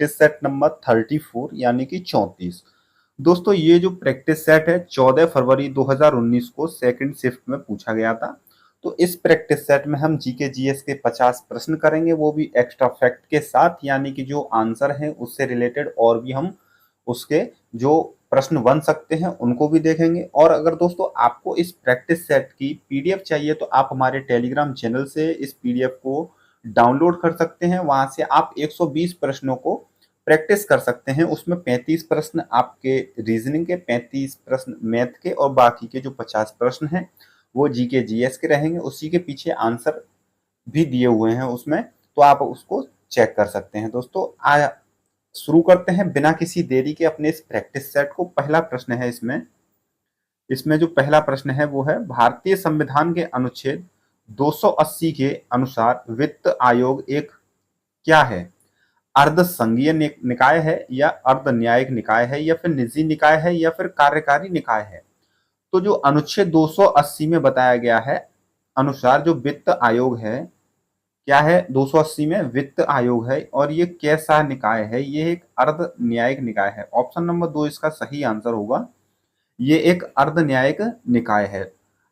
Practice set number 34 यानी कि 34। दोस्तों ये जो प्रैक्टिस सेट है 14 फरवरी 2019 को सेकंड शिफ्ट में पूछा गया था। तो इस प्रैक्टिस सेट में हम जीके जीएस के 50 प्रश्न करेंगे, वो भी एक्स्ट्रा फैक्ट के साथ, यानी कि जो आंसर है उससे रिलेटेड और भी हम उसके जो प्रश्न बन सकते हैं उनको भी देखेंगे। और अगर दोस्तों आपको इस प्रैक्टिस सेट की पीडीएफ चाहिए तो आप हमारे टेलीग्राम चैनल से इस पीडीएफ को डाउनलोड कर सकते हैं। वहां से आप 120 प्रश्नों को प्रैक्टिस कर सकते हैं। उसमें 35 प्रश्न आपके रीजनिंग के, 35 प्रश्न मैथ के और बाकी के जो 50 प्रश्न हैं वो जीके जीएस के रहेंगे। उसी के पीछे आंसर भी दिए हुए हैं उसमें, तो आप उसको चेक कर सकते हैं। दोस्तों शुरू करते हैं बिना किसी देरी के अपने इस प्रैक्टिस सेट को। पहला प्रश्न है इसमें इसमें जो पहला प्रश्न है वो है, भारतीय संविधान के अनुच्छेद 280 के अनुसार वित्त आयोग एक क्या है? अर्ध संघीय निकाय है, या अर्ध न्यायिक निकाय है, या फिर निजी निकाय है, या फिर कार्यकारी निकाय है? तो जो अनुच्छेद 280 में बताया गया है अनुसार जो वित्त आयोग है, क्या है 280 में? वित्त आयोग है। और ये कैसा निकाय है? ये एक अर्ध न्यायिक निकाय है। ऑप्शन नंबर 2 इसका सही आंसर होगा। ये एक अर्ध न्यायिक निकाय है।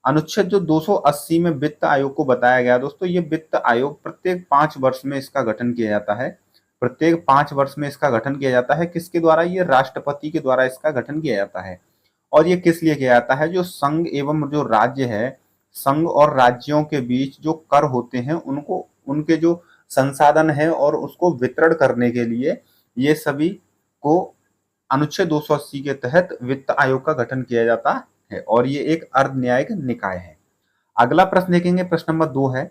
अनुच्छेद जो 280 में वित्त आयोग को बताया गया दोस्तों, ये वित्त आयोग प्रत्येक 5 वर्ष में इसका गठन किया जाता है। प्रत्येक 5 वर्ष में इसका गठन किया जाता है। किसके द्वारा? ये राष्ट्रपति के द्वारा इसका गठन किया जाता है। और ये किस लिए किया जाता है? जो संघ एवं जो राज्य है, संघ और राज्यों के बीच जो कर होते हैं उनको, उनके जो संसाधन है और उसको वितरण करने के लिए ये सभी को अनुच्छेद 280 के तहत वित्त आयोग का गठन किया जाता है। और ये एक अर्ध न्यायिक निकाय है। अगला प्रश्न देखेंगे, प्रश्न नंबर 2 है,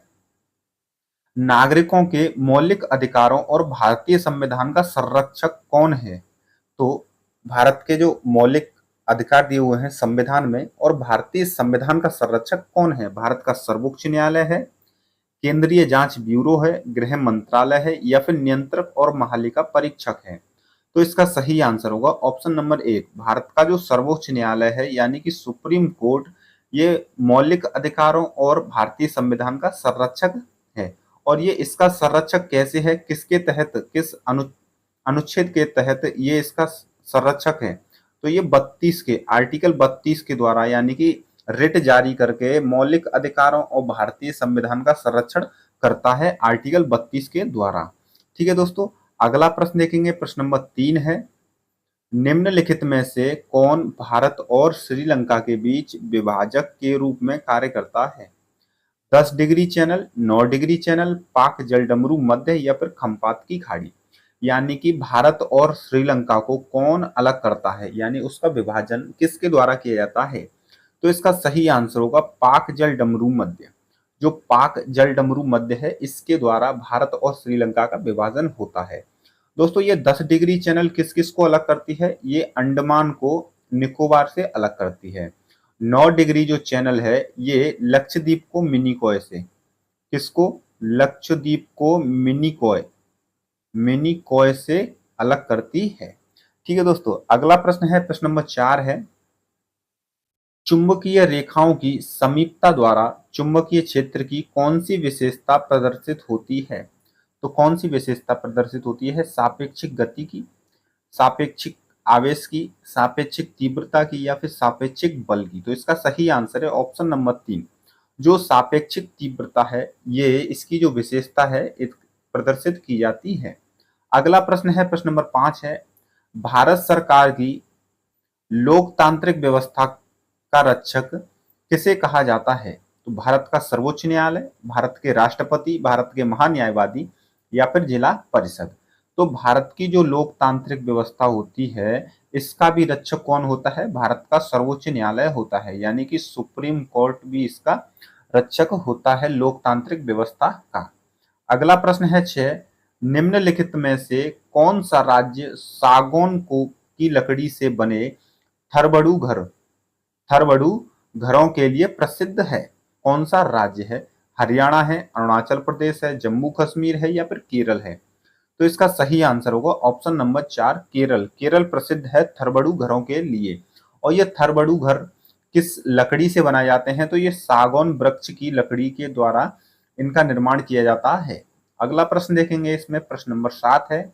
नागरिकों के मौलिक अधिकारों और भारतीय संविधान का संरक्षक कौन है? तो भारत के जो मौलिक अधिकार दिए हुए हैं संविधान में, और भारतीय संविधान का संरक्षक कौन है? भारत का सर्वोच्च न्यायालय है, केंद्रीय जांच ब्यूरो है, गृह मंत्रालय है, या फिर नियंत्रक और महालेखा परीक्षक है? तो इसका सही आंसर होगा ऑप्शन नंबर 1। भारत का जो सर्वोच्च न्यायालय है यानी कि सुप्रीम कोर्ट, ये मौलिक अधिकारों और भारतीय संविधान का संरक्षक है। और ये इसका संरक्षक कैसे है, किसके तहत, किस अनुच्छेद के तहत ये इसका संरक्षक है? तो ये 32 के आर्टिकल 32 के द्वारा, यानी कि रिट जारी करके मौलिक अधिकारों और भारतीय संविधान का संरक्षण करता है आर्टिकल 32 के द्वारा। ठीक है दोस्तों, अगला प्रश्न देखेंगे, प्रश्न नंबर 3 है, निम्नलिखित में से कौन भारत और श्रीलंका के बीच विभाजक के रूप में कार्य करता है? 10 डिग्री चैनल, 9 डिग्री चैनल, पाक जलडमरू मध्य, या फिर खंपात की खाड़ी? यानी कि भारत और श्रीलंका को कौन अलग करता है, यानी उसका विभाजन किसके द्वारा किया जाता है? तो इसका सही आंसर होगा पाक जलडमरू मध्य। जो पाक जलडमरू मध्य है इसके द्वारा भारत और श्रीलंका का विभाजन होता है। दोस्तों ये 10 डिग्री चैनल किस किस को अलग करती है? ये अंडमान को निकोबार से अलग करती है। 9 डिग्री जो चैनल है ये लक्षद्वीप को मिनिकॉय से, किसको? लक्षद्वीप को मिनिकॉय से अलग करती है। ठीक है दोस्तों, अगला प्रश्न है, प्रश्न नंबर 4 है, चुंबकीय रेखाओं की समीपता द्वारा चुंबकीय क्षेत्र की कौन सी विशेषता प्रदर्शित होती है? तो कौन सी विशेषता प्रदर्शित होती है? सापेक्षिक गति की, सापेक्षिक आवेश की, सापेक्षिक तीव्रता की, या फिर सापेक्षिक बल की? तो इसका सही आंसर है ऑप्शन नंबर 3। जो सापेक्षिक तीव्रता है ये इसकी जो विशेषता है प्रदर्शित की जाती है। अगला प्रश्न है, प्रश्न नंबर 5 है, भारत सरकार की लोकतांत्रिक व्यवस्था का रक्षक किसे कहा जाता है? तो भारत का सर्वोच्च न्यायालय, भारत के राष्ट्रपति, भारत के महान्यायवादी, या फिर जिला परिषद? तो भारत की जो लोकतांत्रिक व्यवस्था होती है इसका भी रक्षक कौन होता है? भारत का सर्वोच्च न्यायालय होता है, यानी कि सुप्रीम कोर्ट भी इसका रक्षक होता है लोकतांत्रिक व्यवस्था का। अगला प्रश्न है 6, निम्नलिखित में से कौन सा राज्य सागौन को की लकड़ी से बने थरबड़ू थरबड़ू घरों के लिए प्रसिद्ध है? कौन सा राज्य है? हरियाणा है, अरुणाचल प्रदेश है, जम्मू कश्मीर है, या फिर केरल है? तो इसका सही आंसर होगा ऑप्शन नंबर 4 केरल। केरल प्रसिद्ध है थरबड़ू घरों के लिए। और ये थरबड़ू घर किस लकड़ी से बनाए जाते हैं? तो ये सागौन वृक्ष की लकड़ी के द्वारा इनका निर्माण किया जाता है। अगला प्रश्न देखेंगे, इसमें प्रश्न नंबर 7 है,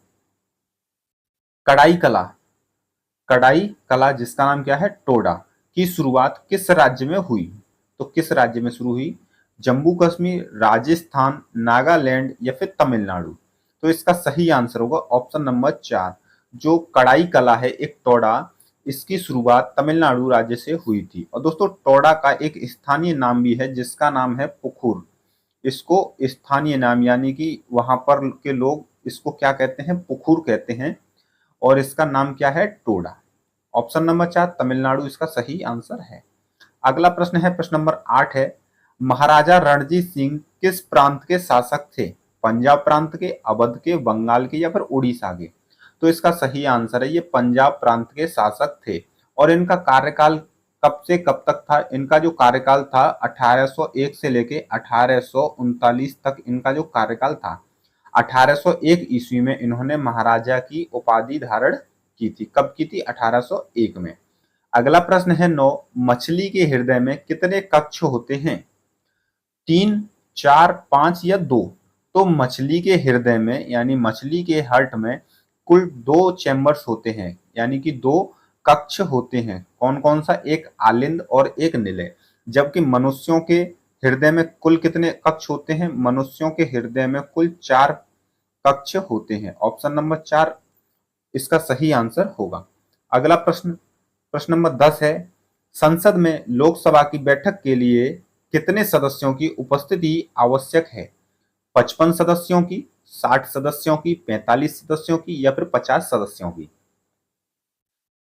कड़ाई कला, कड़ाई कला जिसका नाम क्या है टोडा, की शुरुआत किस राज्य में हुई? तो किस राज्य में शुरू हुई? जम्मू कश्मीर, राजस्थान, नागालैंड या फिर तमिलनाडु? तो इसका सही आंसर होगा ऑप्शन नंबर 4। जो कड़ाई कला है एक टोडा, इसकी शुरुआत तमिलनाडु राज्य से हुई थी। और दोस्तों टोडा का एक स्थानीय नाम भी है जिसका नाम है पुखुर। इसको स्थानीय नाम यानी कि वहां पर के लोग इसको क्या कहते हैं? पुखुर कहते हैं। और इसका नाम क्या है? टोडा। ऑप्शन नंबर 4 तमिलनाडु इसका सही आंसर है। अगला प्रश्न है, प्रश्न नंबर 8 है, महाराजा रणजीत सिंह किस प्रांत के शासक थे? पंजाब प्रांत के, अवध के, बंगाल के या फिर उड़ीसा के? तो इसका सही आंसर है ये पंजाब प्रांत के शासक थे। और इनका कार्यकाल कब से कब तक था? इनका जो कार्यकाल था 1801 से लेके 1839 तक इनका जो कार्यकाल था। 1801 ईस्वी में इन्होंने महाराजा की उपाधि धारण की थी। कब की थी? 1801 में। अगला प्रश्न है 9, मछली के हृदय में कितने कक्ष होते हैं? 3, 4, 5 या 2? तो मछली के हृदय में यानी मछली के हार्ट में कुल 2 चैम्बर्स होते हैं, यानी कि 2 कक्ष होते हैं। कौन कौन सा? एक आलिंद और एक निलय। जबकि मनुष्यों के हृदय में कुल कितने कक्ष होते हैं? मनुष्यों के हृदय में कुल 4 कक्ष होते हैं। ऑप्शन नंबर 4 इसका सही आंसर होगा। अगला प्रश्न, प्रश्न नंबर 10 है, संसद में लोकसभा की बैठक के लिए कितने सदस्यों की उपस्थिति आवश्यक है? 55 सदस्यों की, 60 सदस्यों की, 45 सदस्यों की या फिर 50 सदस्यों की?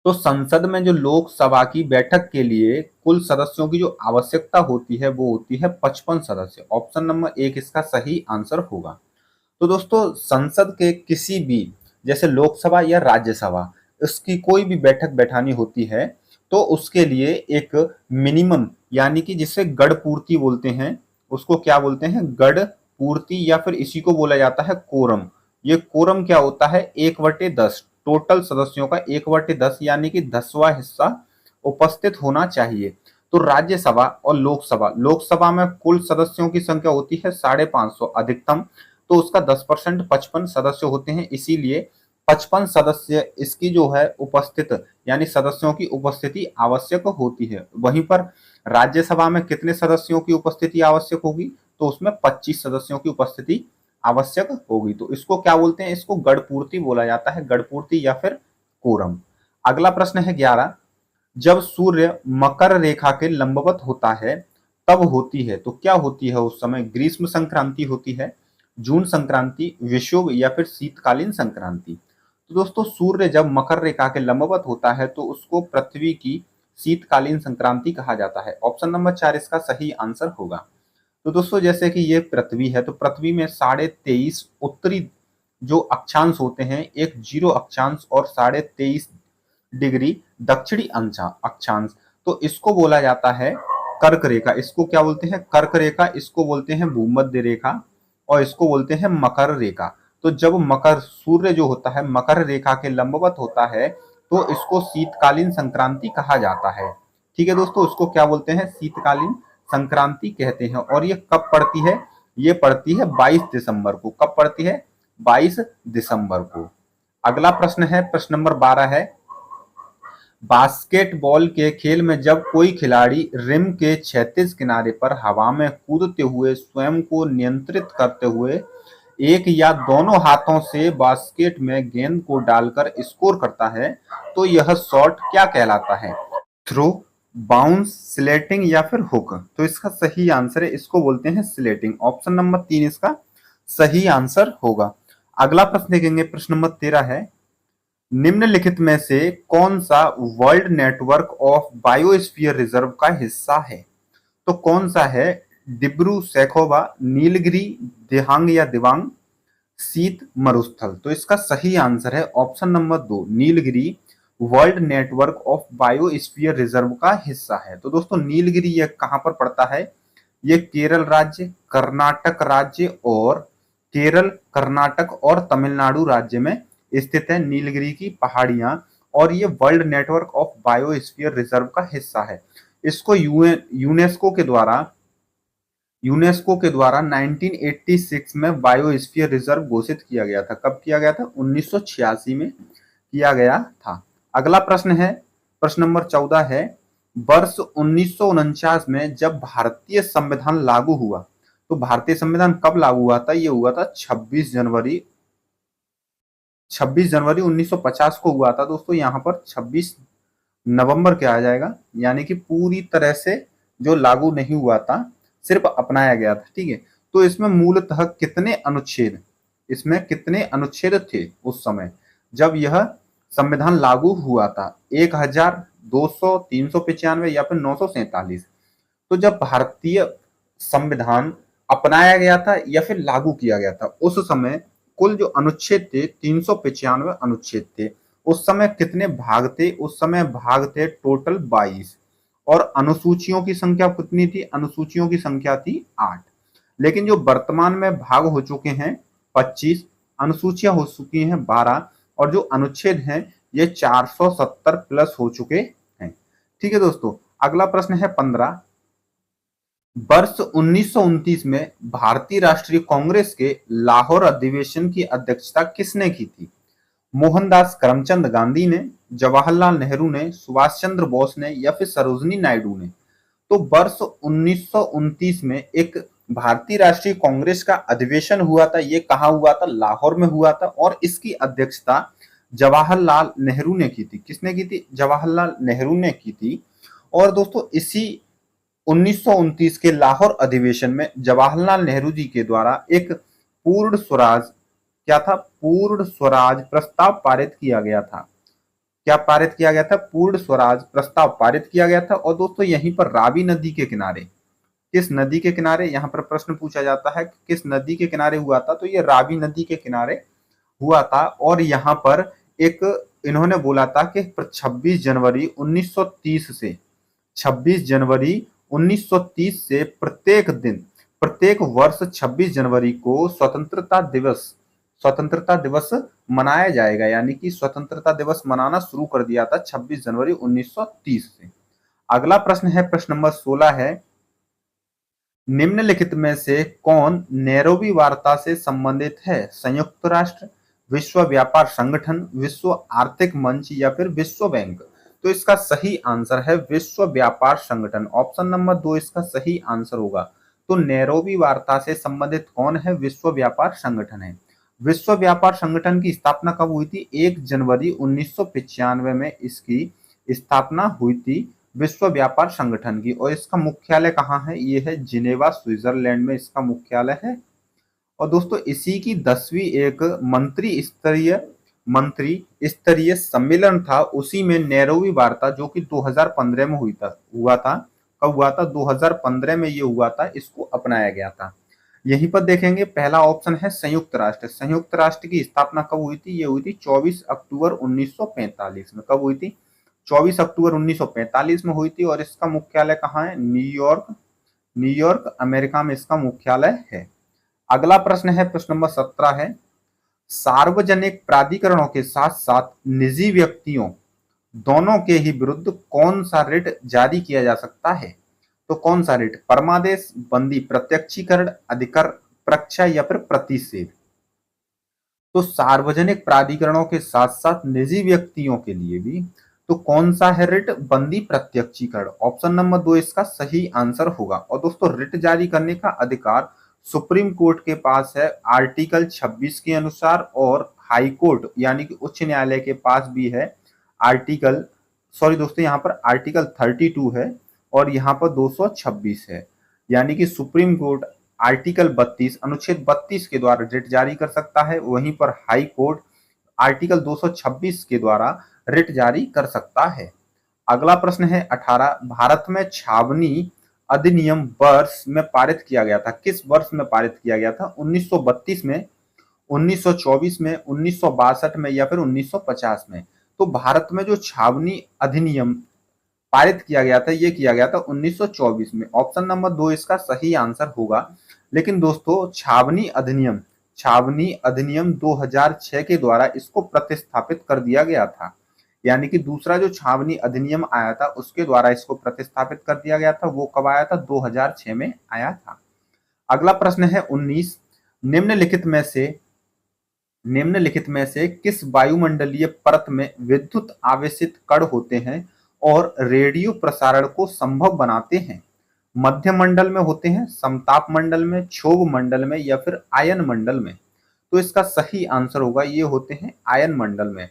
तो संसद में जो लोकसभा की बैठक के लिए कुल सदस्यों की जो आवश्यकता होती है वो होती है 55 सदस्य। ऑप्शन नंबर 1 इसका सही आंसर होगा। तो दोस्तों संसद के किसी भी, जैसे लोकसभा या राज्यसभा, इसकी कोई भी बैठक बैठानी होती है तो उसके लिए एक मिनिमम यानी कि जिसे गढ़ पूर्ति बोलते हैं, उसको क्या बोलते हैं? गढ़ पूर्ति, या फिर इसी को बोला जाता है कोरम। ये कोरम क्या होता है? 1/10, टोटल सदस्यों का 1/10 यानी कि 10वां हिस्सा उपस्थित होना चाहिए। तो राज्यसभा और लोकसभा, लोकसभा में कुल सदस्यों की संख्या होती है 550 अधिकतम, तो उसका 10% 55 सदस्य होते हैं, इसीलिए 55 सदस्य इसकी जो है उपस्थित यानी सदस्यों की उपस्थिति आवश्यक होती है। वहीं पर राज्यसभा में कितने सदस्यों की उपस्थिति आवश्यक होगी? तो उसमें 25 सदस्यों की उपस्थिति आवश्यक होगी। तो इसको क्या बोलते हैं? इसको गढ़ पूर्ति बोला जाता है, गढ़ पूर्ति या फिर कोरम। अगला प्रश्न है 11, जब सूर्य मकर रेखा के लंबवत होता है तब होती है, तो क्या होती है उस समय? ग्रीष्म संक्रांति होती है, जून संक्रांति, विषुव या फिर शीतकालीन संक्रांति? तो दोस्तों सूर्य जब मकर रेखा के लंबवत होता है तो उसको पृथ्वी की शीतकालीन संक्रांति कहा जाता है। ऑप्शन नंबर 4 इसका सही आंसर होगा। तो दोस्तों जैसे कि ये पृथ्वी है तो पृथ्वी में 23.5 उत्तरी जो अक्षांश होते हैं, एक 0 अक्षांश और 23.5 डिग्री दक्षिणी अक्षांश, तो इसको बोला जाता है कर्क रेखा। इसको क्या बोलते हैं? कर्क रेखा। इसको बोलते हैं भूमध्य रेखा और इसको बोलते हैं मकर रेखा। तो जब मकर सूर्य जो होता है मकर रेखा के लंबवत होता है तो इसको शीतकालीन संक्रांति कहा जाता है। ठीक है दोस्तों, इसको क्या बोलते हैं? शीतकालीन संक्रांति कहते हैं। और ये कब पड़ती है? ये पड़ती है 22 दिसंबर को। कब पड़ती है? 22 दिसंबर को। अगला प्रश्न है, प्रश्न नंबर 12 है, बास्केटबॉल के खेल में जब कोई खिलाड़ी रिम के क्षैतिज किनारे पर हवा में कूदते हुए स्वयं को नियंत्रित करते हुए एक या दोनों हाथों से बास्केट में गेंद को डालकर स्कोर करता है तो यह शॉट क्या कहलाता है? थ्रो, बाउंस, स्लेटिंग या फिर हुक? तो इसका सही आंसर है, इसको बोलते हैं स्लेटिंग। ऑप्शन नंबर 3 इसका सही आंसर होगा। अगला प्रश्न देखेंगे, प्रश्न नंबर 13 है, निम्नलिखित में से कौन सा world network of biosphere reserve का हिस्सा है? तो कौन सा है? डिब्रू सैखोवा, नीलगिरी, दिहांग या दिबांग, शीत मरुस्थल? तो इसका सही आंसर है option number 2 Nilgiri world network of biosphere reserve का हिस्सा है। तो दोस्तों नीलगिरी ये कहां पर पड़ता है? ये केरल राज्य, कर्नाटक राज्य और केरल, कर्नाटक और तमिलनाडु राज्य में स्थित है नीलगिरी की पहाड़ियां, और ये world network of biosphere reserve का हिस्सा है। इसको यूनेस्को के द्वारा 1986 में बायोस्फीयर रिजर्व घोषित किया गया था। कब किया गया था? 1986 में किया गया था। अगला प्रश्न है, प्रश्न नंबर 14 है, वर्ष 1949 में जब भारतीय संविधान लागू हुआ, तो भारतीय संविधान कब लागू हुआ था? ये हुआ था 26 जनवरी 1950 को हुआ था दोस्तों। यहाँ पर 26 नवंबर क्या आ जाएगा, यानी कि पूरी तरह से जो लागू नहीं हुआ था, सिर्फ अपनाया गया था। ठीक है, तो इसमें मूलतः कितने अनुच्छेद, इसमें कितने अनुच्छेद थे उस समय जब यह संविधान लागू हुआ था? 1000, 200, 395 या फिर 947? तो जब भारतीय संविधान अपनाया गया था या फिर लागू किया गया था, उस समय कुल जो अनुच्छेद थे 395 अनुच्छेद थे। उस समय कितने भाग थे? उस समय भाग थे टोटल 22। और अनुसूचियों की संख्या कितनी थी? अनुसूचियों की संख्या थी 8। लेकिन जो वर्तमान में भाग हो चुके हैं 25, अनुसूचियां हो चुकी हैं 12, और जो अनुच्छेद हैं ये 470 प्लस हो चुके हैं। ठीक है दोस्तों, अगला प्रश्न है 15, वर्ष 1929 में भारतीय राष्ट्रीय कांग्रेस के लाहौर अधिवेशन की अध्यक्षता किसने की थी? मोहनदास करमचंद गांधी ने, जवाहरलाल नेहरू ने, सुभाष चंद्र बोस ने या फिर सरोजिनी नायडू ने? तो वर्ष 1929 में एक भारतीय राष्ट्रीय कांग्रेस का अधिवेशन हुआ था। ये कहाँ हुआ था? लाहौर में हुआ था, और इसकी अध्यक्षता जवाहरलाल नेहरू ने की थी। किसने की थी? जवाहरलाल नेहरू ने की थी। और दोस्तों इसी 1929 के लाहौर अधिवेशन में जवाहरलाल नेहरू जी के द्वारा एक पूर्ण स्वराज, क्या था? पूर्ण स्वराज प्रस्ताव पारित किया गया था। क्या पारित किया गया था? पूर्ण स्वराज प्रस्ताव पारित किया गया था। और दोस्तों यहीं पर रावी नदी के किनारे, किस नदी के किनारे, यहाँ पर प्रश्न पूछा जाता है किस नदी के किनारे हुआ था, तो ये रावी नदी के किनारे हुआ था। और यहाँ पर एक इन्होंने बोला था कि 26 जनवरी 1930 से 26 जनवरी 1930 से प्रत्येक दिन, प्रत्येक वर्ष 26 जनवरी को स्वतंत्रता दिवस मनाया जाएगा। यानी कि स्वतंत्रता दिवस मनाना शुरू कर दिया था 26 जनवरी 1930 से। अगला प्रश्न है, प्रश्न नंबर 16 है, निम्नलिखित में से कौन नैरोबी वार्ता से संबंधित है? संयुक्त राष्ट्र, विश्व व्यापार संगठन, विश्व आर्थिक मंच या फिर विश्व बैंक? तो इसका सही आंसर है विश्व व्यापार संगठन। ऑप्शन नंबर 2 इसका सही आंसर होगा। तो नैरोबी वार्ता से संबंधित कौन है? विश्व व्यापार संगठन है। विश्व व्यापार संगठन की स्थापना कब हुई थी? 1 जनवरी 1995 में इसकी स्थापना हुई थी विश्व व्यापार संगठन की। और इसका मुख्यालय कहाँ है? ये है जिनेवा, स्विट्जरलैंड में इसका मुख्यालय है। और दोस्तों इसी की 10वीं एक मंत्री स्तरीय सम्मेलन था, उसी में नैरोबी वार्ता जो कि 2015 में हुआ था। कब हुआ था? 2015 में ये हुआ था, इसको अपनाया गया था। यहीं पर देखेंगे पहला ऑप्शन है संयुक्त राष्ट्र। संयुक्त राष्ट्र की स्थापना कब हुई थी? ये हुई थी 24 अक्टूबर 1945 में। कब हुई थी? 24 अक्टूबर 1945 में हुई थी। और इसका मुख्यालय कहाँ है? न्यूयॉर्क, न्यूयॉर्क अमेरिका में इसका मुख्यालय है। अगला प्रश्न है, प्रश्न नंबर 17 है, सार्वजनिक प्राधिकरणों के साथ साथ निजी व्यक्तियों दोनों के ही विरुद्ध कौन सा रिट जारी किया जा सकता है? तो कौन सा रिट? परमादेश, बंदी प्रत्यक्षीकरण, अधिकार प्रक्षा या फिर प्रतिषेध? तो सार्वजनिक प्राधिकरणों के साथ साथ निजी व्यक्तियों के लिए भी तो कौन सा है रिट? बंदी प्रत्यक्षीकरण। ऑप्शन नंबर 2 इसका सही आंसर होगा। और दोस्तों रिट जारी करने का अधिकार सुप्रीम कोर्ट के पास है आर्टिकल 26 के अनुसार, और हाई कोर्ट यानी कि उच्च न्यायालय के पास भी है आर्टिकल, सॉरी दोस्तों यहाँ पर आर्टिकल 32 है और यहाँ पर 226 है। यानी कि सुप्रीम कोर्ट आर्टिकल 32 अनुच्छेद 32 के द्वारा रिट जारी कर सकता है, वहीं पर हाई कोर्ट आर्टिकल 226 के द्वारा रिट जारी कर सकता है। अगला प्रश्न है 18, भारत में छावनी अधिनियम वर्ष में पारित किया गया था। किस वर्ष में पारित किया गया था? 1932 में, 1924 में, 1962 में या फिर 1950 में? तो भारत में जो छावनी अधिनियम पारित किया गया था, ये किया गया था 1924 में। ऑप्शन नंबर 2 इसका सही आंसर होगा। लेकिन दोस्तों छावनी अधिनियम 2006 के द्वारा इसको प्रतिस्थापित कर दिया गया था। यानी कि दूसरा जो छावनी अधिनियम आया था उसके द्वारा इसको प्रतिस्थापित कर दिया गया था। वो कब आया था? 2006 में आया था। अगला प्रश्न है 19, निम्नलिखित में से निम्नलिखित में से किस वायुमंडलीय परत में विद्युत आवेशित कण होते हैं और रेडियो प्रसारण को संभव बनाते हैं? मध्य मंडल में होते हैं, समताप मंडल में, क्षोभ मंडल में या फिर आयन मंडल में? तो इसका सही आंसर होगा ये होते हैं आयन मंडल में।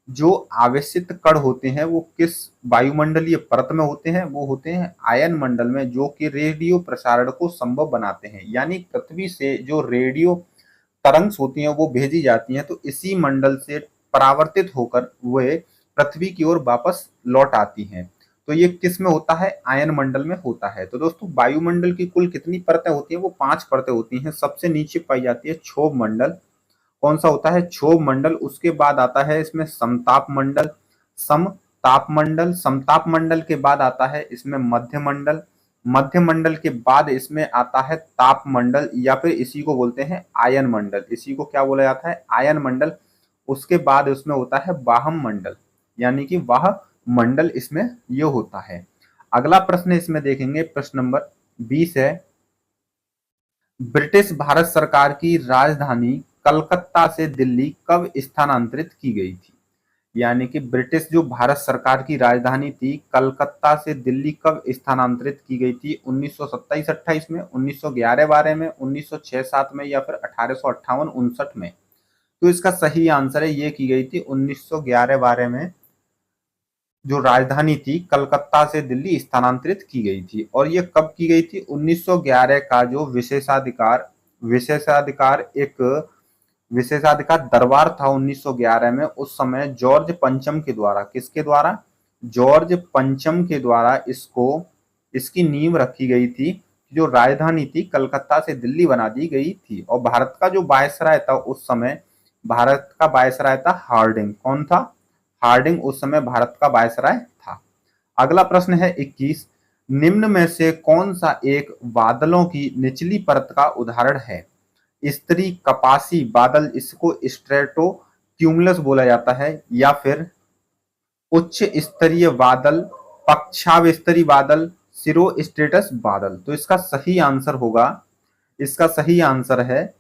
जो आवेशित कण होते हैं वो किस वायुमंडलीय परत में होते हैं? वो होते हैं आयन मंडल में, जो कि रेडियो प्रसारण को संभव बनाते हैं। यानी पृथ्वी से जो रेडियो तरंग्स होती हैं वो भेजी जाती हैं, तो इसी मंडल से परावर्तित होकर वे पृथ्वी की ओर वापस लौट आती हैं। तो ये किस में होता है? आयन मंडल में होता है। तो दोस्तों वायुमंडल की कुल कितनी परतें होती हैं? वो 5 परतें होती हैं। सबसे नीचे पाई जाती है क्षोभ मंडल। कौन सा होता है? क्षोभ मंडल। उसके बाद आता है इसमें समताप मंडल, समताप मंडल। समताप मंडल के बाद आता है इसमें मध्य मंडल। मध्य मंडल के बाद इसमें आता है ताप मंडल, या फिर इसी को बोलते हैं आयन मंडल। इसी को क्या बोला जाता है? आयन मंडल। उसके बाद उसमें होता है वाहम मंडल, यानी कि वाह मंडल इसमें ये होता है। अगला प्रश्न इसमें देखेंगे, प्रश्न नंबर 20 है, ब्रिटिश भारत सरकार की राजधानी कलकत्ता से दिल्ली कब स्थानांतरित की गई थी? यानी कि ब्रिटिश जो भारत सरकार की राजधानी थी कलकत्ता से दिल्ली कब स्थानांतरित की गई थी? 1927-28 में, 1911-12 में, 1906-7 में या फिर 1858-59 में? तो इसका सही आंसर है ये की गई थी 1911-12 में। जो राजधानी थी कलकत्ता से दिल्ली स्थानांतरित की गई थी। और ये कब की गई थी? 1911 का जो विशेषाधिकार दरबार था 1911 में, उस समय जॉर्ज पंचम के द्वारा, किसके द्वारा? जॉर्ज पंचम के द्वारा इसकी नींव रखी गई थी। जो राजधानी थी कलकत्ता से दिल्ली बना दी गई थी। और भारत का जो वायसराय था उस समय, भारत का वायसराय था हार्डिंग। कौन था? हार्डिंग उस समय भारत का वायसराय था। अगला प्रश्न है 21, निम्न में से कौन सा एक बादलों की निचली परत का उदाहरण है? स्तरीय कपासी बादल, इसको स्ट्रेटो क्यूमुलस बोला जाता है, या फिर उच्च स्तरीय बादल, पक्षावस्तरीय बादल, सिरोस्ट्रेटस बादल? तो इसका सही आंसर होगा, इसका सही आंसर है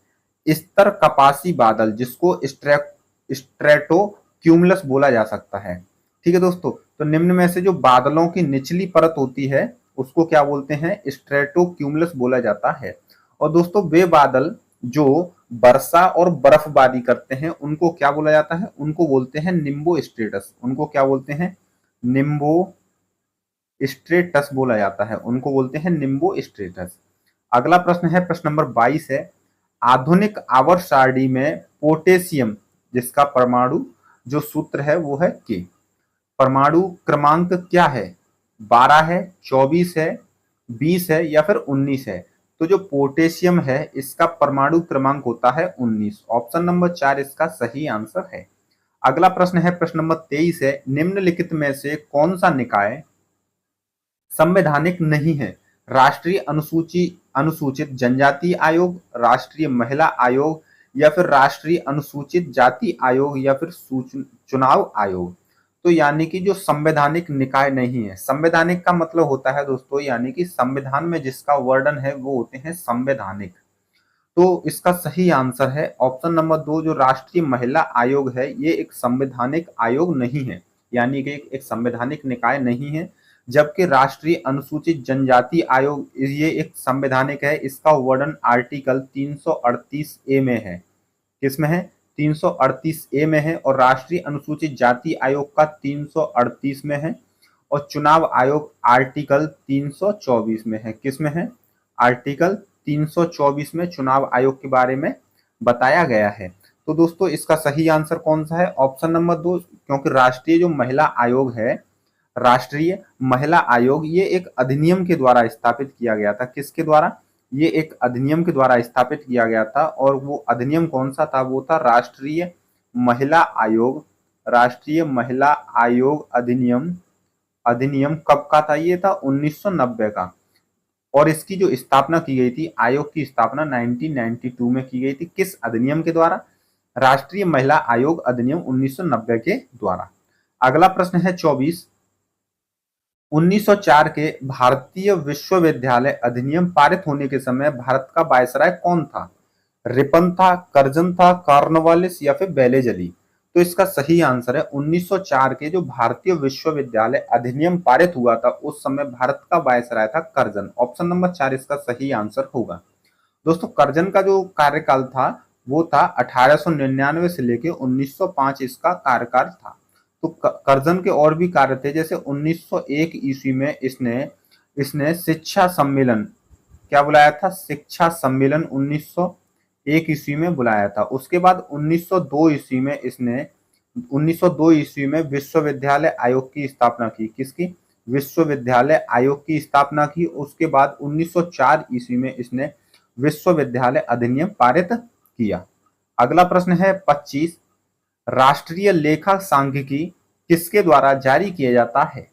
स्तर कपासी बादल, जिसको स्ट्रेटो क्यूमुलस बोला जा सकता है। ठीक है दोस्तों, तो निम्न में से जो बादलों की निचली परत होती है उसको क्या बोलते हैं? स्ट्रेटो क्यूमुलस बोला जाता है। और दोस्तों वे बादल जो वर्षा और बर्फबारी करते हैं उनको क्या बोला जाता है? उनको बोलते हैं निम्बो स्ट्रेटस। उनको क्या बोलते हैं? निम्बो स्ट्रेटस बोला जाता है, उनको बोलते हैं निम्बो स्ट्रेटस। अगला प्रश्न है, प्रश्न नंबर 22 है, आधुनिक आवर्त सारणी में पोटेशियम जिसका परमाणु जो सूत्र है वो है के। परमाणु क्रमांक क्या है? 12 है, 24 है, 20 है या फिर 19 है? तो जो पोटेशियम है इसका परमाणु क्रमांक होता है 19। ऑप्शन नंबर 4 इसका सही आंसर है। अगला प्रश्न है, प्रश्न नंबर 23 है, निम्नलिखित में से कौन सा निकाय संवैधानिक नहीं है? राष्ट्रीय अनुसूचित जनजाति आयोग, राष्ट्रीय महिला आयोग या फिर राष्ट्रीय अनुसूचित जाति आयोग या फिर चुनाव आयोग? तो यानी कि जो संवैधानिक निकाय नहीं है, संवैधानिक का मतलब होता है दोस्तों यानी कि संविधान में जिसका वर्णन है वो होते हैं संवैधानिक। तो इसका सही आंसर है ऑप्शन नंबर 2, जो राष्ट्रीय महिला आयोग है ये एक संवैधानिक आयोग नहीं है, यानी कि एक संवैधानिक निकाय नहीं है। जबकि राष्ट्रीय अनुसूचित जनजाति आयोग ये एक संवैधानिक है, इसका वर्णन आर्टिकल 338 ए में है। किसमें है? 338 ए में है। और राष्ट्रीय अनुसूचित जाति आयोग का 338 में है। और चुनाव आयोग आर्टिकल 324 में है। किसमें है? आर्टिकल 324 में चुनाव आयोग के बारे में बताया गया है। तो दोस्तों इसका सही आंसर कौन सा है? ऑप्शन नंबर 2, क्योंकि राष्ट्रीय जो महिला आयोग है, राष्ट्रीय महिला आयोग ये एक अधिनियम के द्वारा स्थापित किया गया था। किसके द्वारा? ये एक अधिनियम के द्वारा स्थापित किया गया था। और वो अधिनियम कौन सा था? वो था राष्ट्रीय महिला आयोग। राष्ट्रीय महिला आयोग अधिनियम, अधिनियम कब का था? ये था 1990 का। और इसकी जो स्थापना की गई थी, आयोग की स्थापना 1992 में की गई थी। किस अधिनियम के द्वारा? राष्ट्रीय महिला आयोग अधिनियम 1990 के द्वारा। अगला प्रश्न है 24, 1904 के भारतीय विश्वविद्यालय अधिनियम पारित होने के समय भारत का वायसराय कौन था? रिपन था, कर्जन था, कॉर्नवालिस या फिर बेलेजली? तो इसका सही आंसर है 1904 के जो भारतीय विश्वविद्यालय अधिनियम पारित हुआ था उस समय भारत का वायसराय था कर्जन। ऑप्शन नंबर 4 इसका सही आंसर होगा। दोस्तों कर्जन का जो कार्यकाल था वो था 1899 से लेके 1905 इसका कार्यकाल था। तो कर्जन के और भी कार्य थे, जैसे 1901 ईस्वी में इसने इसने शिक्षा सम्मेलन क्या बुलाया था, शिक्षा सम्मेलन 1901 ईस्वी में बुलाया था। उसके बाद 1902 ईस्वी में इसने 1902 ईस्वी में विश्वविद्यालय आयोग की स्थापना की। किसकी? विश्वविद्यालय आयोग की स्थापना की। उसके बाद 1904 ईस्वी में इसने विश्वविद्यालय अधिनियम पारित किया। अगला प्रश्न है 25, राष्ट्रीय लेखा सांख्यिकी किसके द्वारा जारी किया जाता है?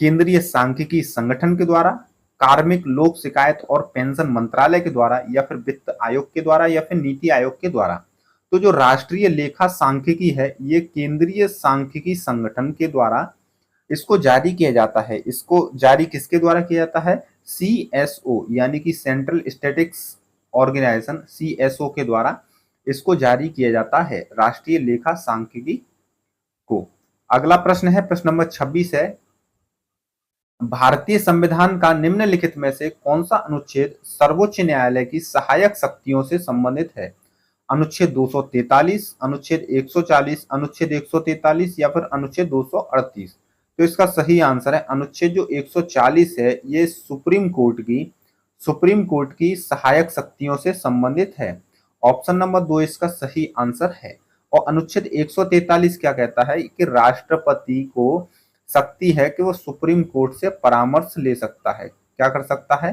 केंद्रीय सांख्यिकी संगठन के द्वारा, कार्मिक लोक शिकायत और पेंशन मंत्रालय के द्वारा, या फिर वित्त आयोग के द्वारा, या फिर नीति आयोग के द्वारा? तो जो राष्ट्रीय लेखा सांख्यिकी है ये केंद्रीय सांख्यिकी संगठन के द्वारा इसको जारी किया जाता है। इसको जारी किसके द्वारा किया जाता है? CSO यानी कि सेंट्रल स्टैटिस्टिक्स ऑर्गेनाइजेशन, CSO के द्वारा इसको जारी किया जाता है, राष्ट्रीय लेखा सांख्यिकी को। अगला प्रश्न है प्रश्न नंबर 26 है, भारतीय संविधान का निम्नलिखित में से कौन सा अनुच्छेद सर्वोच्च न्यायालय की सहायक शक्तियों से संबंधित है? अनुच्छेद 243, अनुच्छेद 140, अनुच्छेद 143 या फिर अनुच्छेद 238? तो इसका सही आंसर है अनुच्छेद जो 140 है ये सुप्रीम कोर्ट की सहायक शक्तियों से संबंधित है। ऑप्शन नंबर 2 इसका सही आंसर है। और अनुच्छेद 143 क्या कहता है कि राष्ट्रपति को शक्ति है कि वो सुप्रीम कोर्ट से परामर्श ले सकता है। क्या कर सकता है?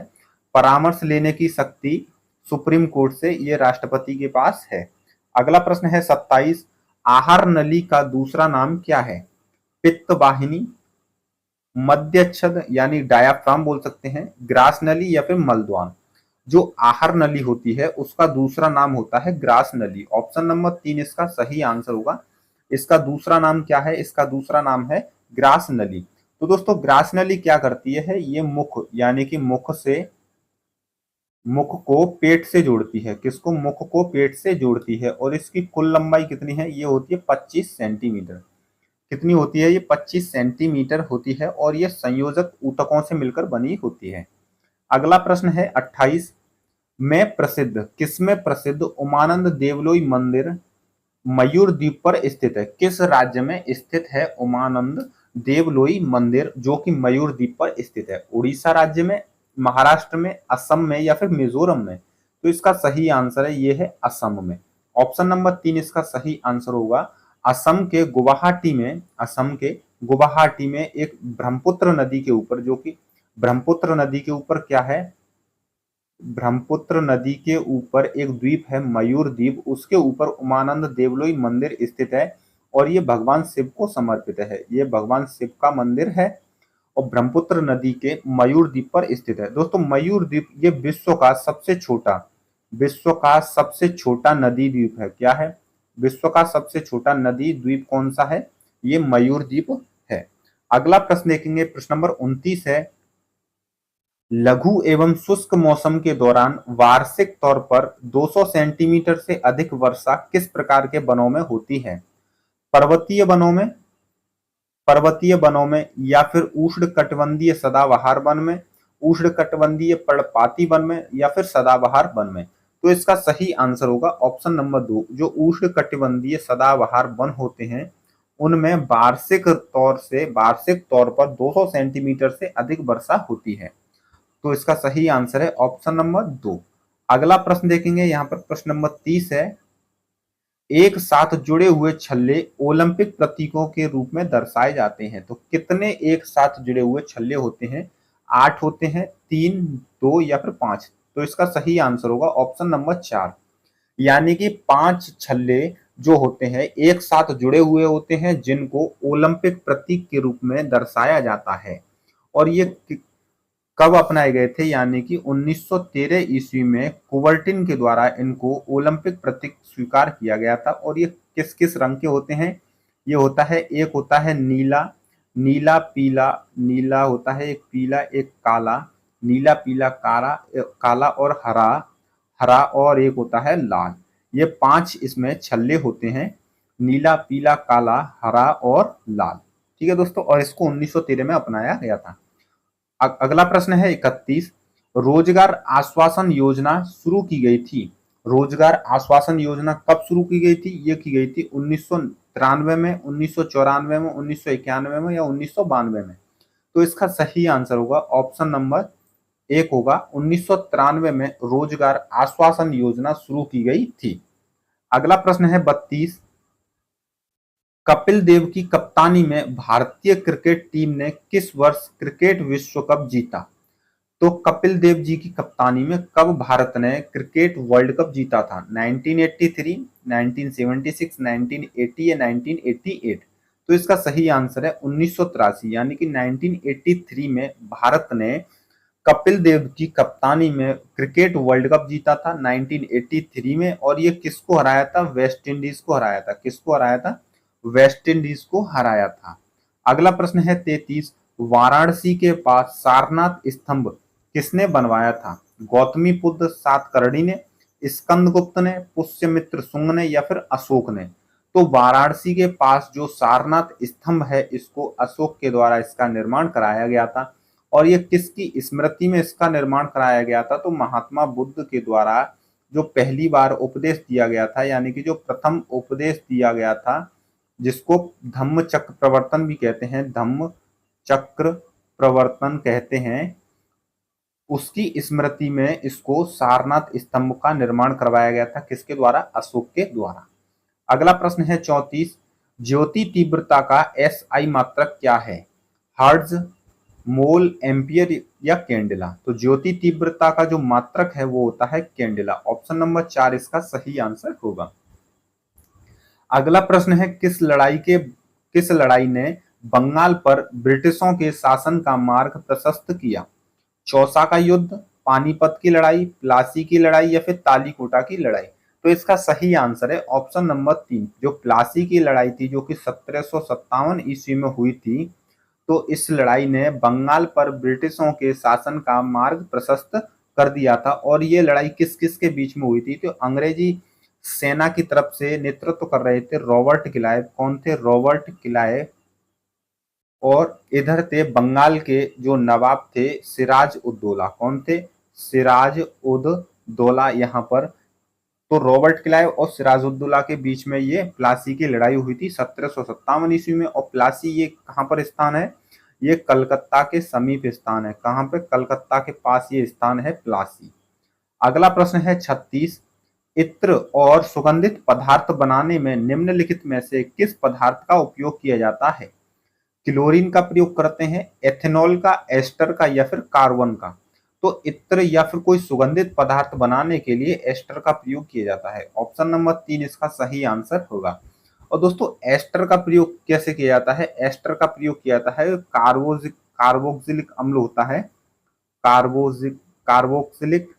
परामर्श लेने की शक्ति सुप्रीम कोर्ट से ये राष्ट्रपति के पास है। अगला प्रश्न है 27, आहार नली का दूसरा नाम क्या है? पित्त वाहिनी, मध्यच्छद यानी डायाफ्राम बोल सकते हैं, ग्रास नली या फिर मलद्वार? जो आहार नली होती है उसका दूसरा नाम होता है ग्रास नली। ऑप्शन नंबर 3 इसका सही आंसर होगा। इसका दूसरा नाम क्या है? इसका दूसरा नाम है ग्रास नली। तो दोस्तों ग्रास नली क्या करती है? ये मुख यानी कि मुख को पेट से जोड़ती है। किसको? मुख को पेट से जोड़ती है। और इसकी कुल लंबाई कितनी है? ये होती है 25 सेंटीमीटर। कितनी होती है? ये 25 सेंटीमीटर होती है और ये संयोजक ऊतकों से मिलकर बनी होती है। अगला प्रश्न है 28, किसमें प्रसिद्ध उमानंद देवलोई मंदिर मयूर द्वीप पर स्थित है? किस राज्य में स्थित है उमानंद देवलोई मंदिर जो कि मयूर द्वीप पर स्थित है? उड़ीसा राज्य में, महाराष्ट्र में, असम में या फिर मिजोरम में? तो इसका सही आंसर है ये है असम में। ऑप्शन नंबर 3 इसका सही आंसर होगा। असम के गुवाहाटी में एक ब्रह्मपुत्र नदी के ऊपर, जो कि ब्रह्मपुत्र नदी के ऊपर क्या है? ब्रह्मपुत्र नदी के ऊपर एक द्वीप है मयूर द्वीप, उसके ऊपर उमानंद देवलोई मंदिर स्थित है और ये भगवान शिव को समर्पित है। ये भगवान शिव का मंदिर है और ब्रह्मपुत्र नदी के मयूर द्वीप पर स्थित है। दोस्तों मयूर द्वीप ये विश्व का सबसे छोटा नदी द्वीप है। क्या है? विश्व का सबसे छोटा नदी द्वीप कौन सा है? ये मयूर द्वीप है। अगला प्रश्न देखेंगे, प्रश्न नंबर 29 है, लघु एवं शुष्क मौसम के दौरान वार्षिक तौर पर 200 सेंटीमीटर से अधिक वर्षा किस प्रकार के वनों में होती है? पर्वतीय वनों में या फिर उष्णकटिबंधीय सदाबहार वन में, उष्णकटिबंधीय पर्णपाती वन में या फिर सदाबहार वन में? तो इसका सही आंसर होगा ऑप्शन नंबर 2। जो उष्णकटिबंधीय सदाबहार वन होते हैं उनमें वार्षिक तौर पर 200 सेंटीमीटर से अधिक वर्षा होती है। तो इसका सही आंसर है ऑप्शन नंबर 2। अगला प्रश्न देखेंगे, यहाँ पर प्रश्न नंबर 30 है, एक साथ जुड़े हुए छल्ले ओलंपिक प्रतीकों के रूप में दर्शाए जाते हैं। तो कितने एक साथ जुड़े हुए छल्ले होते हैं? 8 होते हैं, 3, 2 या फिर 5? तो इसका सही आंसर होगा ऑप्शन नंबर 4, यानी कि 5 छल्ले जो होते हैं एक साथ जुड़े हुए होते हैं जिनको ओलंपिक प्रतीक के रूप में दर्शाया जाता है। और ये कब अपनाए गए थे? यानी कि 1913 ईस्वी में कुबर्टिन के द्वारा इनको ओलंपिक प्रतीक स्वीकार किया गया था। और ये किस किस रंग के होते हैं? ये होता है, एक होता है नीला पीला, नीला होता है एक, पीला एक, काला, नीला पीला काला और हरा, हरा और एक होता है लाल। ये 5 इसमें छल्ले होते हैं, नीला, पीला, काला, हरा और लाल। ठीक है दोस्तों, और इसको 1913 में अपनाया गया था। अगला प्रश्न है 31। रोजगार आश्वासन योजना शुरू की गई थी। रोजगार आश्वासन योजना कब शुरू की गई थी? ये की गई थी 1993 में, 1994 में, 1991 में या 1992 में। तो इसका सही आंसर होगा ऑप्शन नंबर एक होगा, 1993 में रोजगार आश्वासन योजना शुरू की गई थी। अगला प्रश्न है 32। कपिल देव की कप्तानी में भारतीय क्रिकेट टीम ने किस वर्ष क्रिकेट विश्व कप जीता? तो कपिल देव जी की कप्तानी में कब भारत ने क्रिकेट वर्ल्ड कप जीता था? 1983, 1976, 1980 या 1988? तो इसका सही आंसर है 1983, यानी कि 1983 में भारत ने कपिल देव की कप्तानी में क्रिकेट वर्ल्ड कप जीता था 1983 में। और ये किसको हराया था? वेस्ट इंडीज को हराया था। किसको हराया था? वेस्ट इंडीज को हराया था। अगला प्रश्न है 33। वाराणसी के पास सारनाथ स्तंभ किसने बनवाया था? गौतमीपुत्र सातकर्णी ने, स्कंदगुप्त ने, पुष्यमित्र शुंग ने या फिर अशोक ने? तो वाराणसी के पास जो सारनाथ स्तंभ है, इसको अशोक के द्वारा इसका निर्माण कराया गया था। और ये किसकी स्मृति में इसका निर्माण कराया गया था? तो महात्मा बुद्ध के द्वारा जो पहली बार उपदेश दिया गया था, यानी कि जो प्रथम उपदेश दिया गया था, जिसको धम्म चक्र प्रवर्तन भी कहते हैं, धम्म चक्र प्रवर्तन कहते हैं, उसकी स्मृति में इसको सारनाथ स्तंभ का निर्माण करवाया गया था। किसके द्वारा? अशोक के द्वारा। अगला प्रश्न है 34। ज्योति तीव्रता का एसआई मात्रक क्या है? हर्ट्ज, मोल, एम्पियर या कैंडेला? तो ज्योति तीव्रता का जो मात्रक है वो होता है कैंडेला। ऑप्शन नंबर 4 इसका सही आंसर होगा। अगला प्रश्न है किस लड़ाई ने बंगाल पर ब्रिटिशों के शासन का मार्ग प्रशस्त किया? चौसा का युद्ध, पानीपत की लड़ाई, प्लासी की लड़ाई या फिर तालीकोटा की लड़ाई? तो इसका सही आंसर है ऑप्शन नंबर 3, जो प्लासी की लड़ाई थी, जो कि 1757 ईस्वी में हुई थी। तो इस लड़ाई ने बंगाल पर ब्रिटिशों के शासन का मार्ग प्रशस्त कर दिया था। और ये लड़ाई किस किस के बीच में हुई थी? तो अंग्रेजी सेना की तरफ से नेतृत्व कर रहे थे रॉबर्ट क्लाइव। कौन थे? Robert Clive. और इधर थे बंगाल के जो नवाब थे सिराज उद दौला। कौन थे? सिराज उद दौला यहाँ पर। तो रॉबर्ट क्लाइव और सिराज उद दौला के बीच में ये प्लासी की लड़ाई हुई थी 1757 ईस्वी में। और प्लासी ये कहाँ पर स्थान है? ये कलकत्ता के समीप स्थान है। कहाँ पे? कलकत्ता के पास ये स्थान है प्लासी। अगला प्रश्न है 36। इत्र और सुगंधित पदार्थ बनाने में निम्नलिखित में से किस पदार्थ का उपयोग किया जाता है? क्लोरीन का प्रयोग करते हैं, एथेनॉल का, एस्टर का या फिर कार्बन का? तो इत्र या फिर कोई सुगंधित पदार्थ बनाने के लिए एस्टर का प्रयोग किया जाता है। ऑप्शन नंबर 3 इसका सही आंसर होगा। और दोस्तों एस्टर का प्रयोग कैसे किया जाता है? एस्टर का प्रयोग किया जाता है कार्बोक्सिलिक अम्ल होता है, कार्बोक्सिलिक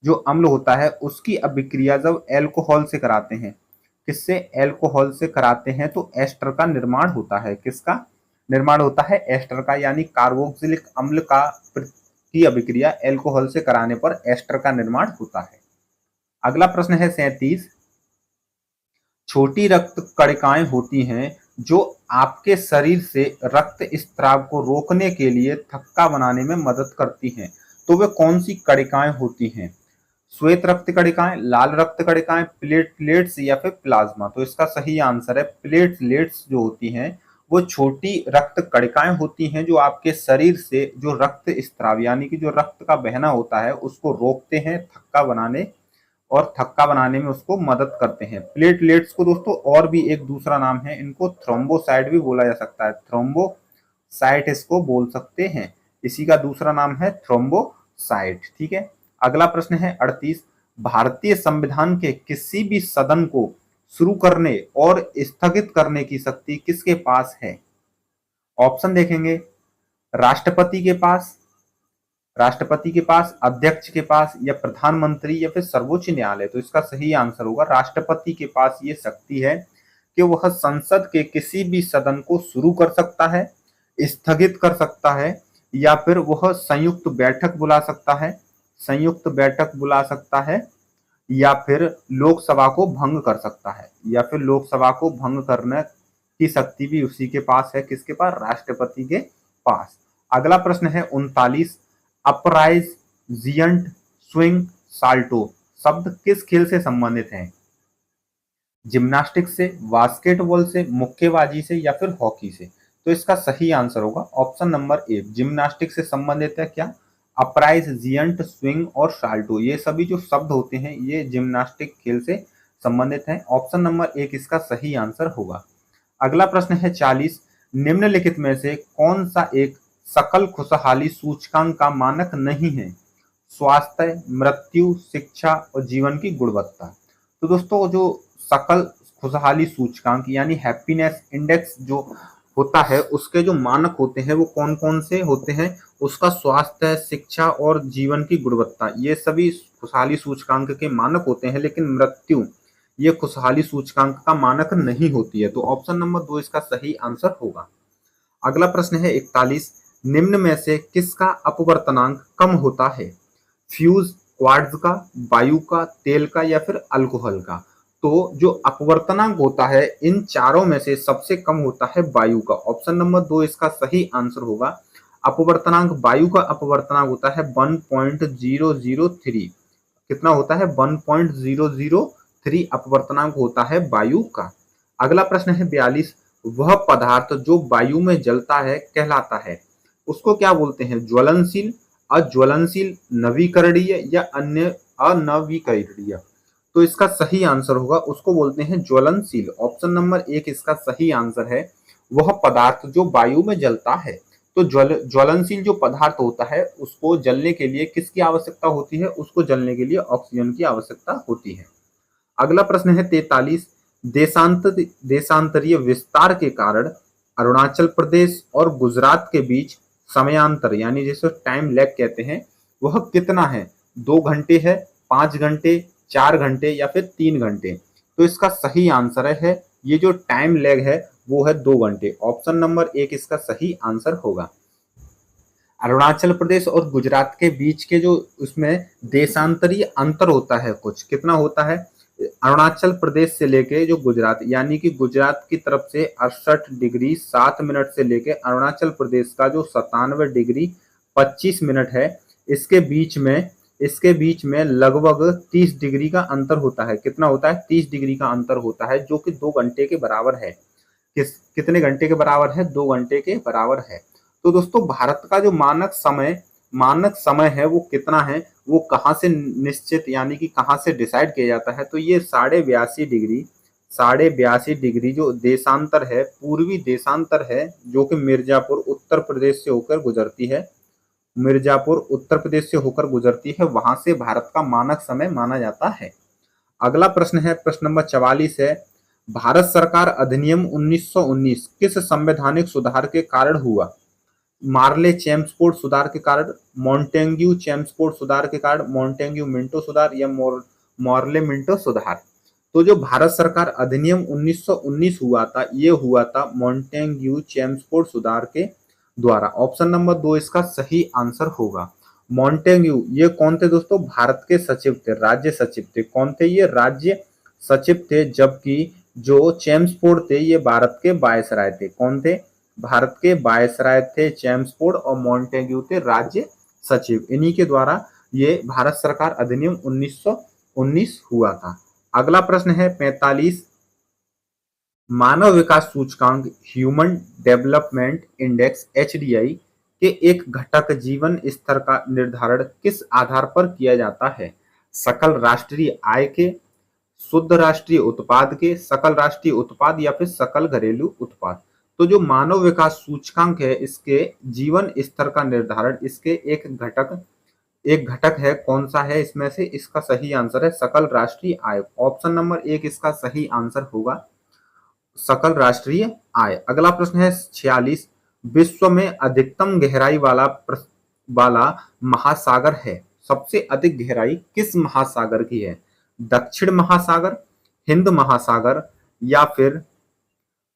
जो अम्ल होता है उसकी अभिक्रिया जब अल्कोहल से कराते हैं, किससे? अल्कोहल से कराते हैं, तो एस्टर का निर्माण होता है। किसका निर्माण होता है? एस्टर का, यानी कार्बोक्सिलिक अम्ल की अभिक्रिया अल्कोहल से कराने पर एस्टर का निर्माण होता है। अगला प्रश्न है 37। छोटी रक्त कणिकाएं होती हैं जो आपके शरीर से रक्त स्त्राव को रोकने के लिए थक्का बनाने में मदद करती हैं। तो वे कौन सी कणिकाएं होती हैं? श्वेत रक्त कणिकाएं, लाल रक्त कणिकाएं, प्लेटलेट्स या फिर प्लाज्मा? तो इसका सही आंसर है प्लेटलेट्स। जो होती हैं वो छोटी रक्त कणिकाएं होती हैं जो आपके शरीर से जो रक्त स्त्राव यानी कि जो रक्त का बहना होता है उसको रोकते हैं थक्का बनाने, और थक्का बनाने में उसको मदद करते हैं। प्लेटलेट्स को दोस्तों और भी एक दूसरा नाम है, इनको थ्रोम्बोसाइट भी बोला जा सकता है। थ्रोम्बोसाइट इसको बोल सकते हैं, इसी का दूसरा नाम है थ्रोम्बोसाइट। ठीक है। अगला प्रश्न है 38। भारतीय संविधान के किसी भी सदन को शुरू करने और स्थगित करने की शक्ति किसके पास है? ऑप्शन देखेंगे, राष्ट्रपति के पास, अध्यक्ष के पास या प्रधानमंत्री या फिर सर्वोच्च न्यायालय? तो इसका सही आंसर होगा राष्ट्रपति के पास ये शक्ति है कि वह संसद के किसी भी सदन को शुरू कर सकता है, स्थगित कर सकता है या फिर वह संयुक्त बैठक बुला सकता है, संयुक्त बैठक बुला सकता है, या फिर लोकसभा को भंग कर सकता है, या फिर लोकसभा को भंग करने की शक्ति भी उसी के पास है। किसके पास? राष्ट्रपति के पास। अगला प्रश्न है 39, अपराइज, जियंट, स्विंग, साल्टो शब्द किस खेल से संबंधित हैं? जिम्नास्टिक्स से, बास्केटबॉल से, मुक्केबाजी से, या फिर हॉकी से? तो इसका सही आंसर होगा ऑप्शन नंबर ए, जिम्नास्टिक्स से संबंधित है। क्या? अपराइज, जियंट, स्विंग और साल्टो ये सभी जो शब्द होते हैं ये जिम्नास्टिक खेल से संबंधित हैं। ऑप्शन नंबर एक इसका सही आंसर होगा। अगला प्रश्न है 40, निम्नलिखित में से कौन सा एक सकल खुशहाली सूचकांक का मानक नहीं है? स्वास्थ्य, मृत्यु, शिक्षा और जीवन की गुणवत्ता। तो दोस्तों जो सकल खुशहाली सूचकांक यानी हैप्पीनेस इंडेक्स जो होता है उसके जो मानक होते हैं वो कौन कौन से होते हैं? उसका स्वास्थ्य, शिक्षा और जीवन की गुणवत्ता ये सभी खुशहाली सूचकांक के मानक होते हैं, लेकिन मृत्यु ये खुशहाली सूचकांक का मानक नहीं होती है। तो ऑप्शन नंबर 2 इसका सही आंसर होगा। अगला प्रश्न है 41, निम्न में से किसका अपवर्तनांक कम होता है? फ्यूज, क्वार्ट्ज का, वायु का, तेल का, या फिर अल्कोहल का? तो जो अपवर्तनांक होता है इन चारों में से सबसे कम होता है वायु का। ऑप्शन नंबर 2 इसका सही आंसर होगा। अपवर्तनांक वायु का अपवर्तनांक होता है 1.003। कितना होता है? 1.003 अपवर्तनांक होता है वायु का। अगला प्रश्न है 42, वह पदार्थ जो वायु में जलता है कहलाता है, उसको क्या बोलते हैं? ज्वलनशील, अज्वलनशील, नवीकरणीय या अन्य अनवीकरणीय? तो इसका सही आंसर होगा उसको बोलते हैं ज्वलनशील। ऑप्शन नंबर एक इसका सही आंसर है। वह पदार्थ जो वायु में जलता है, तो ज्वलनशील जो पदार्थ होता है उसको जलने के लिए किसकी आवश्यकता होती है? उसको जलने के लिए ऑक्सीजन की आवश्यकता होती है। अगला प्रश्न है 43, देशांतरीय विस्तार के कारण अरुणाचल प्रदेश और गुजरात के बीच समयांतर यानी जिसे टाइम लैग कहते हैं वह कितना है? 2 घंटे है, 5 घंटे, 4 घंटे या फिर 3 घंटे? तो इसका सही आंसर है ये जो टाइम लैग है वो है 2 घंटे। ऑप्शन नंबर एक इसका सही आंसर होगा। अरुणाचल प्रदेश और गुजरात के बीच के जो उसमें देशांतरीय अंतर होता है कुछ कितना होता है? अरुणाचल प्रदेश से लेके जो गुजरात यानी कि गुजरात की तरफ से 68 डिग्री 7 मिनट से लेके अरुणाचल प्रदेश का जो 97 डिग्री 25 मिनट है इसके बीच में लगभग 30 डिग्री का अंतर होता है। कितना होता है? 30 डिग्री का अंतर होता है जो कि 2 घंटे के बराबर है। कितने घंटे के बराबर है? 2 घंटे के बराबर है। तो दोस्तों भारत का जो मानक समय है वो कितना है? वो कहाँ से निश्चित यानी कि कहाँ से डिसाइड किया जाता है? तो ये 82.5 डिग्री जो देशांतर है, पूर्वी देशांतर है जो कि मिर्जापुर उत्तर प्रदेश से होकर गुजरती है। वहां से भारत का मानक समय माना जाता है। अगला प्रश्न है प्रश्न नंबर 44 है, भारत सरकार अधिनियम 1919 किस संवैधानिक सुधार के कारण हुआ? मार्ले चेम्सफोर्ड सुधार के कारण, मॉन्टेग्यू चेम्सफोर्ड सुधार के कारण, मॉन्टेग्यू मिंटो सुधार या मॉर्ले मिंटो सुधार? तो जो भारत सरकार अधिनियम 1919 हुआ था ये हुआ था मॉन्टेग्यू चेम्सफोर्ड सुधार के द्वारा। ऑप्शन नंबर 2 इसका सही आंसर होगा। मॉन्टेग्यू ये कौन थे दोस्तों? भारत के सचिव थे, राज्य सचिव थे। कौन थे ये? राज्य सचिव थे। जबकि जो चेम्सफोर्ड थे ये भारत के वायसराय थे। कौन थे? भारत के वायसराय थे चेम्सफोर्ड और मॉन्टेग्यू थे राज्य सचिव। इन्हीं के द्वारा ये भारत सरकार अधिनियम 1919 हुआ था। अगला प्रश्न है 45, मानव विकास सूचकांक ह्यूमन डेवलपमेंट इंडेक्स HDI के एक घटक जीवन स्तर का निर्धारण किस आधार पर किया जाता है? सकल राष्ट्रीय आय के, शुद्ध राष्ट्रीय उत्पाद के, सकल राष्ट्रीय उत्पाद या फिर सकल घरेलू उत्पाद? तो जो मानव विकास सूचकांक है इसके जीवन स्तर का निर्धारण इसके एक घटक है। कौन सा है इसमें से? इसका सही आंसर है सकल राष्ट्रीय आय। ऑप्शन नंबर एक इसका सही आंसर होगा सकल राष्ट्रीय आय। अगला प्रश्न है 46, विश्व में अधिकतम गहराई वाला महासागर है? सबसे अधिक गहराई किस महासागर की है? दक्षिण महासागर, हिंद महासागर या फिर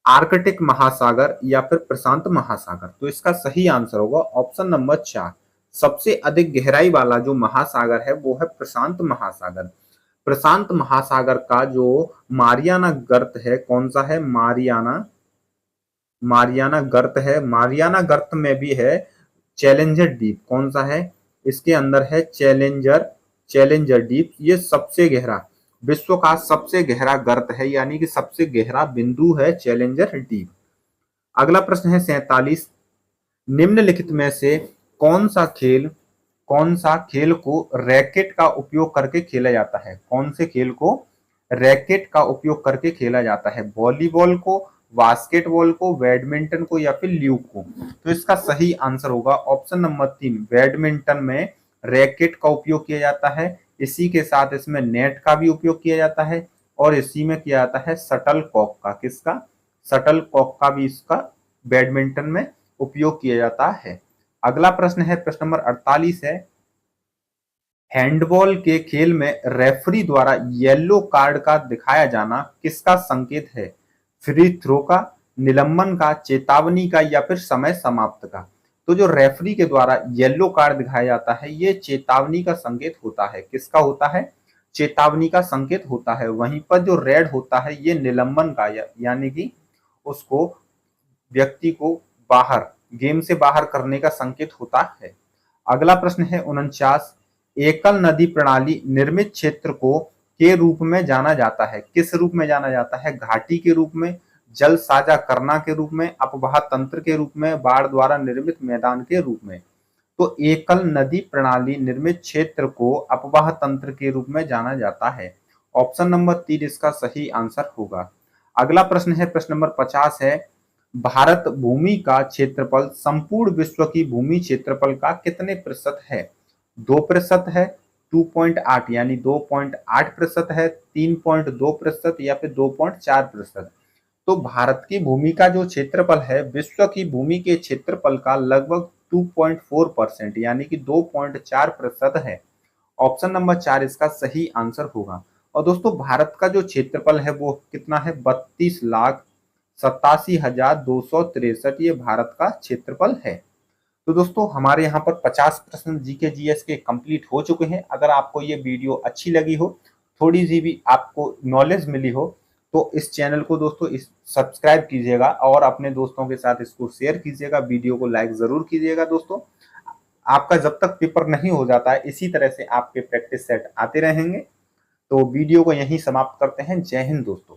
आर्कटिक महासागर या फिर प्रशांत महासागर? तो इसका सही आंसर होगा ऑप्शन नंबर 4 सबसे अधिक गहराई वाला जो महासागर है वो है प्रशांत महासागर। प्रशांत महासागर का जो मारियाना गर्त है, कौन सा है? मारियाना गर्त है। मारियाना गर्त में भी है चैलेंजर डीप, कौन सा है? इसके अंदर है चैलेंजर डीप। ये सबसे गहरा, विश्व का सबसे गहरा गर्त है, यानी कि सबसे गहरा बिंदु है चैलेंजर डीप। अगला प्रश्न है 47, निम्नलिखित में से कौन सा खेल को रैकेट का उपयोग करके खेला जाता है? कौन से खेल को रैकेट का उपयोग करके खेला जाता है? वॉलीबॉल को, बास्केटबॉल को, बैडमिंटन को या फिर ल्यूक को? तो इसका सही आंसर होगा ऑप्शन नंबर 3, बैडमिंटन में रैकेट का उपयोग किया जाता है। इसी के साथ इसमें नेट का भी उपयोग किया जाता है और इसी में किया जाता है शटल कॉक का। किसका? शटल कॉक का भी इसका बैडमिंटन में उपयोग किया जाता है। अगला प्रश्न है, प्रश्न नंबर 48 है, हैंडबॉल के खेल में रेफरी द्वारा येलो कार्ड का दिखाया जाना किसका संकेत है? फ्री थ्रो का, निलंबन का, चेतावनी का या फिर समय समाप्त का? तो जो रेफरी के द्वारा येलो कार्ड दिखाया जाता है ये चेतावनी का संकेत होता है। किसका होता है? चेतावनी का संकेत होता है। वहीं पर जो रेड होता है ये निलंबन का, यानी कि उसको, व्यक्ति को बाहर, गेम से बाहर करने का संकेत होता है। अगला प्रश्न है 49, एकल नदी प्रणाली निर्मित क्षेत्र को के रूप में जाना जाता है? किस रूप में जाना जाता है? घाटी के रूप में, जल साझा करना के रूप में, अपवाह तंत्र के रूप में, बाढ़ द्वारा निर्मित मैदान के रूप में? तो एकल नदी प्रणाली निर्मित क्षेत्र को अपवाह तंत्र के रूप में जाना जाता है। ऑप्शन नंबर 3 इसका सही आंसर होगा। अगला प्रश्न है, प्रश्न नंबर 50 है, भारत भूमि का क्षेत्रफल संपूर्ण विश्व की भूमि क्षेत्रफल का कितने प्रतिशत है? 2% है, 2.8 यानी 2.8% है, 3.2% या फिर 2.4%? तो भारत की भूमि का जो क्षेत्रफल है विश्व की भूमि के क्षेत्रफल का लगभग 2.4% यानी कि 2.4% है। ऑप्शन नंबर 4 इसका सही आंसर होगा। और दोस्तों भारत का जो क्षेत्रफल है वो कितना है? 32,87,263 ये भारत का क्षेत्रफल है। तो दोस्तों हमारे यहाँ पर 50 प्रश्न जीके जीएस के कंप्लीट हो चुके हैं। अगर आपको ये वीडियो अच्छी लगी हो, थोड़ी सी भी आपको नॉलेज मिली हो, तो इस चैनल को दोस्तों सब्सक्राइब कीजिएगा और अपने दोस्तों के साथ इसको शेयर कीजिएगा, वीडियो को लाइक जरूर कीजिएगा। दोस्तों आपका जब तक पेपर नहीं हो जाता है इसी तरह से आपके प्रैक्टिस सेट आते रहेंगे। तो वीडियो को यहीं समाप्त करते हैं। जय हिंद दोस्तों।